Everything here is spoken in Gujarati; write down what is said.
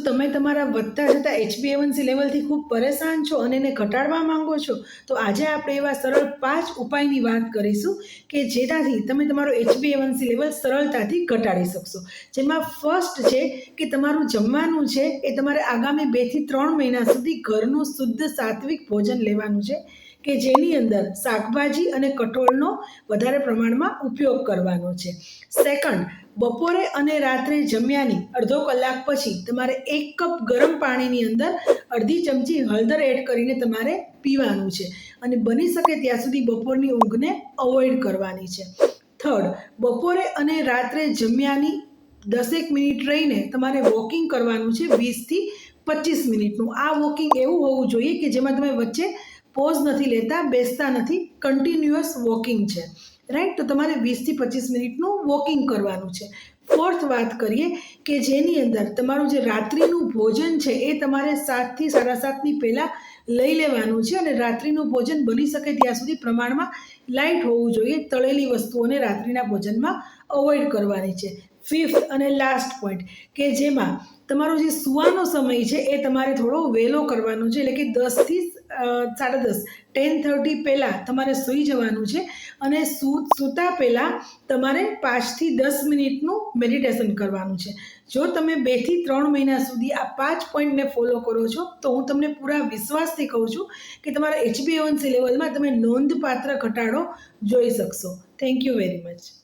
શું તમે તમારા વધતા જતા HbA1c લેવલથી ખૂબ પરેશાન છો અને એને ઘટાડવા માંગો છો? તો આજે આપણે એવા સરળ 5 ઉપાયની વાત કરીશું કે જેનાથી તમે તમારો HbA1c લેવલ સરળતાથી ઘટાડી શકશો. જેમાં ફર્સ્ટ છે કે તમારું જમવાનું છે એ તમારે આગામી 2 થી 3 મહિના સુધી ઘરનું શુદ્ધ સાત્વિક ભોજન લેવાનું છે કે જેની અંદર શાકભાજી અને કઠોળનો વધારે પ્રમાણમાં ઉપયોગ કરવાનો છે. સેકન્ડ, બપોરે અને રાત્રે જમ્યાની અડધો કલાક પછી તમારે 1 કપ ગરમ પાણીની અંદર અડધી ચમચી હળદર એડ કરીને તમારે પીવાનું છે અને બની શકે ત્યાં સુધી બપોરની ઊંઘને અવોઇડ કરવાની છે. થર્ડ, બપોરે અને રાત્રે જમ્યાની 10 મિનિટ રહીને તમારે વોકિંગ કરવાનું છે 20 થી 25 મિનિટનું. આ વોકિંગ એવું હોવું જોઈએ કે જેમાં તમે વચ્ચે પોઝ નથી લેતા, બેસતા નથી, કન્ટિન્યુઅસ વોકિંગ છે. રાઈટ, તો તમારે 20 થી 25 મિનિટનું વોકિંગ કરવાનું છે. ફોર્થ વાત કરીએ કે જેની અંદર તમારું જે રાત્રિનું ભોજન છે એ તમારે 7 થી 7:30ની પહેલાં લઈ લેવાનું છે અને રાત્રિનું ભોજન બની શકે ત્યાં સુધી પ્રમાણમાં લાઇટ હોવું જોઈએ. તળેલી વસ્તુઓને રાત્રિના ભોજનમાં અવોઇડ કરવાની છે. ફિફ્થ અને લાસ્ટ પોઈન્ટ કે જેમાં તમારો જે સૂવાનો સમય છે એ તમારે થોડો વહેલો કરવાનો છે, એટલે કે 10 થી 10:30 10:30 પહેલાં તમારે સૂઈ જવાનું છે અને સૂતા પહેલાં તમારે 5 થી 10 મિનિટનું મેડિટેશન કરવાનું છે. જો તમે 2 થી 3 મહિના સુધી આ 5 પોઈન્ટને ફોલો કરો છો તો હું તમને પૂરા વિશ્વાસથી કહું છું કે તમારા HbA1c લેવલમાં તમે નોંધપાત્ર ઘટાડો જોઈ શકશો. Thank you very much.